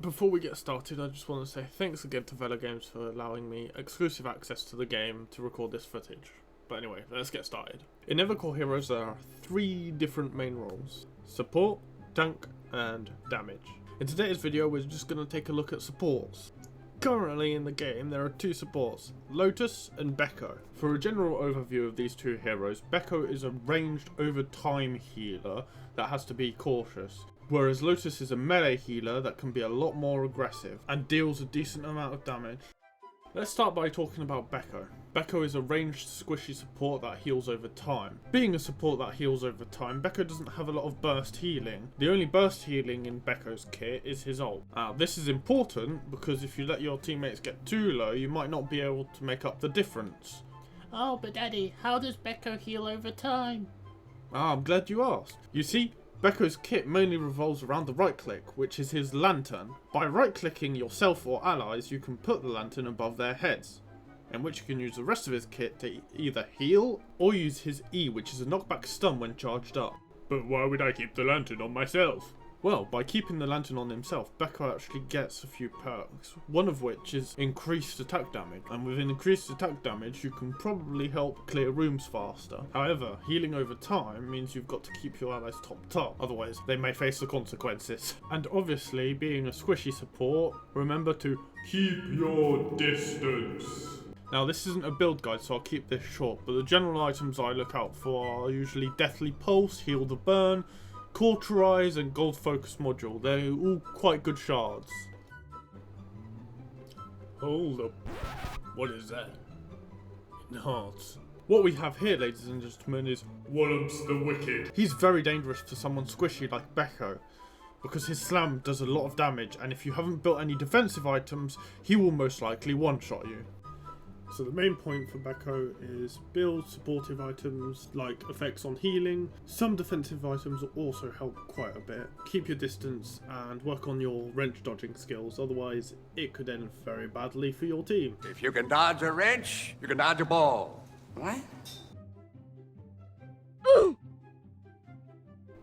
Before we get started, I just want to say thanks again to Vela Games for allowing me exclusive access to the game to record this footage. But anyway, let's get started. In Evercore Heroes there are 3 different main roles: support, tank and damage. In today's video we're just going to take a look at supports. Currently in the game there are 2 supports, Lotus and Beko. For a general overview of these 2 heroes, Beko is a ranged over time healer that has to be cautious, whereas Lotus is a melee healer that can be a lot more aggressive and deals a decent amount of damage. Let's start by talking about Beko. Beko is a ranged squishy support that heals over time. Being a support that heals over time, Beko doesn't have a lot of burst healing. The only burst healing in Beko's kit is his ult. Now this is important because if you let your teammates get too low, you might not be able to make up the difference. Oh, but Daddy, how does Beko heal over time? I'm glad you asked. You see, Beko's kit mainly revolves around the right click, which is his lantern. By right clicking yourself or allies, you can put the lantern above their heads, in which you can use the rest of his kit to either heal or use his E, which is a knockback stun when charged up. But why would I keep the lantern on myself? Well, by keeping the lantern on himself, Beko actually gets a few perks, one of which is increased attack damage, and with increased attack damage you can probably help clear rooms faster. However, healing over time means you've got to keep your allies topped up, otherwise they may face the consequences. And obviously, being a squishy support, remember to keep your distance. Now this isn't a build guide, so I'll keep this short, but the general items I look out for are usually Deathly Pulse, Heal the Burn, Cauterize and Gold Focus Module. They're all quite good shards. Hold up. What is that? Enhance. What we have here, ladies and gentlemen, is Wallumps the Wicked. He's very dangerous for someone squishy like Beko, because his slam does a lot of damage, and if you haven't built any defensive items, he will most likely one-shot you. So the main point for Beko is build supportive items like effects on healing. Some defensive items will also help quite a bit. Keep your distance and work on your wrench dodging skills, otherwise it could end very badly for your team. If you can dodge a wrench, you can dodge a ball. What?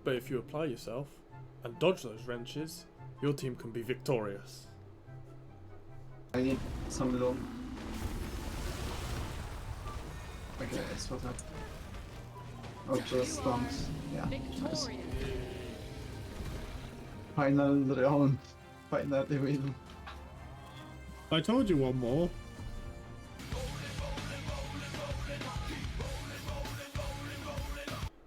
But if you apply yourself and dodge those wrenches, your team can be victorious. I need some little. Okay, it's what happened. Oh, just stunts. Yeah, nice. Final round. Finally win. I told you one more.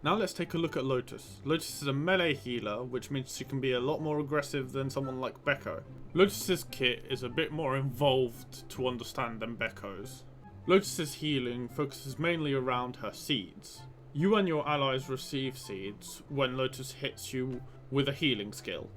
Now let's take a look at Lotus. Lotus is a melee healer, which means she can be a lot more aggressive than someone like Beko. Lotus's kit is a bit more involved to understand than Beko's. Lotus's healing focuses mainly around her seeds. You and your allies receive seeds when Lotus hits you with a healing skill.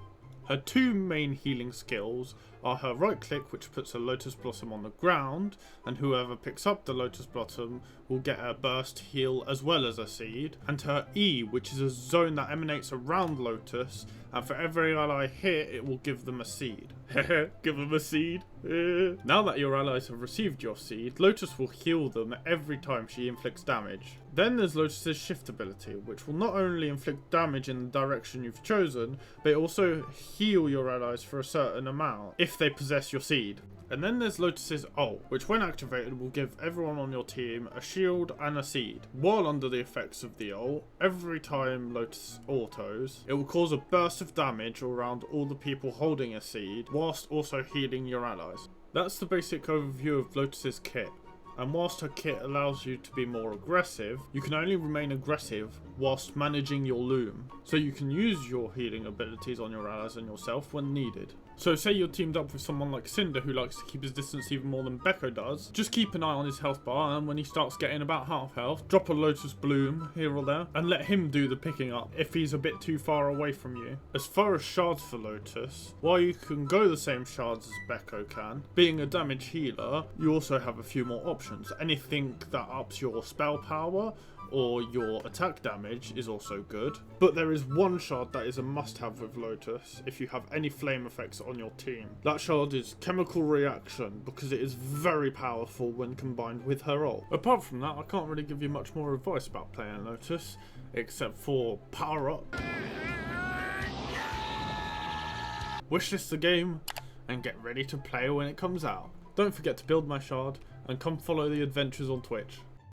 Her 2 main healing skills are her right click, which puts a Lotus Blossom on the ground, and whoever picks up the Lotus Blossom will get a burst heal as well as a seed, and her E, which is a zone that emanates around Lotus, and for every ally hit it will give them a seed. Hehe, give them a seed. Now that your allies have received your seed, Lotus will heal them every time she inflicts damage. Then there's Lotus's shift ability, which will not only inflict damage in the direction you've chosen, but also heal your allies for a certain amount if they possess your seed. And then there's Lotus's ult, which when activated will give everyone on your team a shield and a seed. While under the effects of the ult, every time Lotus autos, it will cause a burst of damage around all the people holding a seed, whilst also healing your allies. That's the basic overview of Lotus's kit. And whilst her kit allows you to be more aggressive, you can only remain aggressive whilst managing your loom. So you can use your healing abilities on your allies and yourself when needed. So say you're teamed up with someone like Cinder who likes to keep his distance even more than Beko does, just keep an eye on his health bar, and when he starts getting about half health, drop a Lotus Bloom here or there and let him do the picking up if he's a bit too far away from you. As far as shards for Lotus, while you can go the same shards as Beko can, being a damage healer, you also have a few more options. Anything that ups your spell power or your attack damage is also good. But there is one shard that is a must-have with Lotus if you have any flame effects on your team. That shard is Chemical Reaction, because it is very powerful when combined with her ult. Apart from that, I can't really give you much more advice about playing Lotus, except for power up, wishlist the game, and get ready to play when it comes out. Don't forget to build my shard, and come follow the adventures on Twitch.